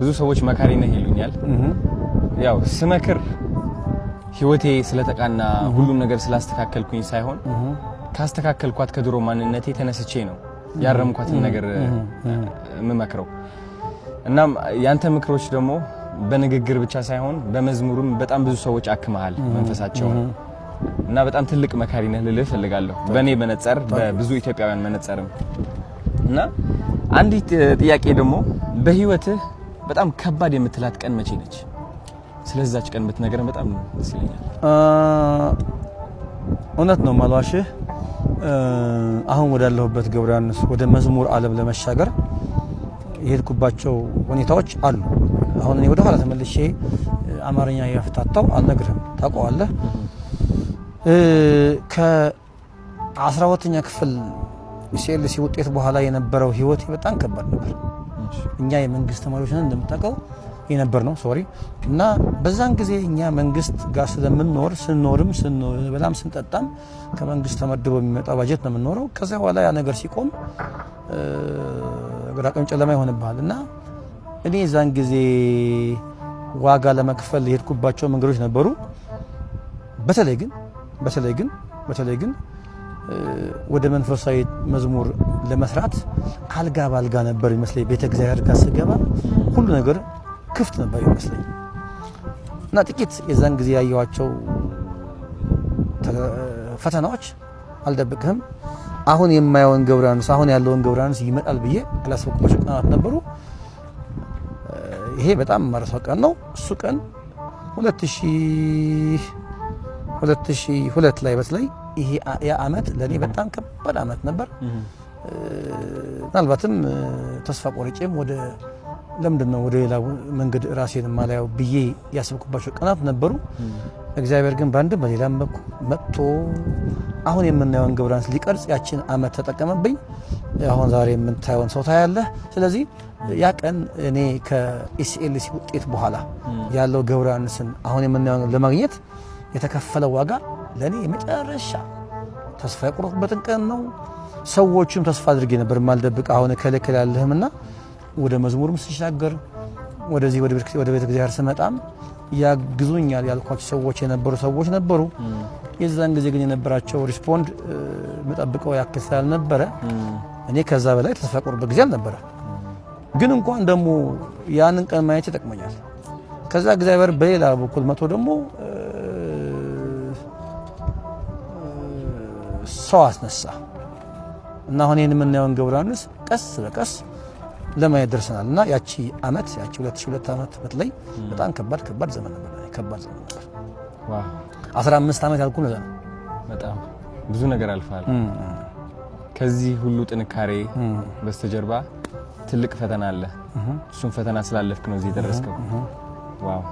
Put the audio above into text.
ብዙ ሰዎች መካሪ ነህ ይሉኛል። ያው ስመክር ህይወቴ ስለተቃና ሁሉም ነገር ስላስተካከልኩኝ ሳይሆን ካስተካከልኳት ከድሮ ማንነቴ ተነስቼ ነው ያረምኳትን ነገር መመክረው። እናም ያንተ ምክሮች ደግሞ በንግግር ብቻ ሳይሆን በመዝሙርም በጣም ብዙ ሰዎች አክመሃል መንፈሳቸው እና በጣም ትልቅ መካሪ ነህ ልልህ ፈልጋለሁ በኔ መነጽር በብዙ ኢትዮጵያውያን መነጽርም። እና አንዲት ጥያቄ ደግሞ በህይወትህ በጣም ከባድ የምትላት ቀን መቼ ነች? ስለዛች ቀን ብትነግረን በጣም ደስ ይለኛል። እውነት ነው ማልዋሽህ። አሁን ወዳለሁበት ገብረዮሐንስ ወደ መዝሙር ዓለም ለመሻገር የሄድኩባቸው ሁኔታዎች አሉ። አሁን እኔ ወደ ኋላ ተመልሼ አማርኛ ያፍታታው አልነግርህም፣ ታውቀዋለህ። ከ12ኛ ክፍል ሲኤልሲ ውጤት በኋላ የነበረው ህይወት በጣም ከባድ ነበር። እኛ የመንግስት ተማሪዎች ነን እንደምታውቀው የነበር ነው ሶሪ። እና በዛን ጊዜ እኛ መንግስት ጋር ስለምንኖር ስንኖርም ስንበላም ስንጠጣም ከመንግስት ተመድቦ የሚመጣው ባጀት ነው የምንኖረው። ከዛ በኋላ ያ ነገር ሲቆም ግራቀኝ ጨለማ ይሆንብሃል። እና እኔ ዛን ጊዜ ዋጋ ለመክፈል የሄድኩባቸው መንገዶች ነበሩ። በተለይ ግን ወደ መንፈሳዊ መዝሙር ለመስራት አልጋ ባልጋ ነበር ይመስለኝ። ቤተ እግዚአብሔር ጋር ስገባ ሁሉ ነገር ክፍት ነበር ይመስለኝ። እና ጥቂት የዛን ጊዜ ያየኋቸው ፈተናዎች አልደብቅህም አሁን የማየውን ገብረዮሐንስ አሁን ያለውን ገብረዮሐንስ ይመጣል ብዬ ያላሰብኩባቸው ቀናት ነበሩ። ይሄ በጣም ማረሳው ቀን ነው። እሱ ቀን 2002 ላይ በተለይ ይሄ ያ አመት ለኔ በጣም ከባድ አመት ነበር። ምናልባትም ተስፋ ቆርጬም ወደ ለምንድነው ወደ ሌላ መንገድ ራሴን ማላየው ብዬ ያሰብኩባቸው ቀናት ነበሩ። እግዚአብሔር ግን ባንድም በሌላም በኩል መጥቶ አሁን የምናየውን ገብረዮሐንስ ሊቀርጽ ያችን አመት ተጠቀመብኝ። አሁን ዛሬ የምታየውን ሰው ታያለህ። ስለዚህ ያ ቀን እኔ ከኢሲኤልሲ ውጤት በኋላ ያለው ገብረዮሐንስን አሁን የምናየውን ለማግኘት የተከፈለው ዋጋ ለኔ የመጨረሻ ተስፋ የቆረጥኩበትን ቀን ነው። ሰዎችም ተስፋ አድርጌ ነበር ማልደብቅ አሁን ከለከለ ያለህምና ወደ መዝሙርም ሲሻገር ወደዚህ ወደ ቤተ እግዚአብሔር ስመጣም ያግዙኛል ያልኳቸው ሰዎች የነበሩ ሰዎች ነበሩ። የዛን ጊዜ ግን የነበራቸው ሪስፖንድ መጠብቀው ያክል ስላልነበረ እኔ ከዛ በላይ ተስፋ ቆርጬበት ጊዜ አልነበረ። ግን እንኳን ደግሞ ያንን ቀን ማየት ይጠቅመኛል። ከዛ እግዚአብሔር በሌላ በኩል መቶ ደግሞ ሰው አስነሳ እና አሁን የምናየውን ገብረዮሐንስ ቀስ በቀስ ለማየት ደርሰናል። እና ያቺ 2002 ዓመት በተለይ በጣም ከባድ ዘመን ነበር። ዋው 15 ዓመት ያልኩህ ነው። በጣም ብዙ ነገር አልፋል። ከዚህ ሁሉ ጥንካሬ በስተጀርባ ትልቅ ፈተና አለ። እሱን ፈተና ስላለፍክ ነው እዚህ ደረስከው። ዋው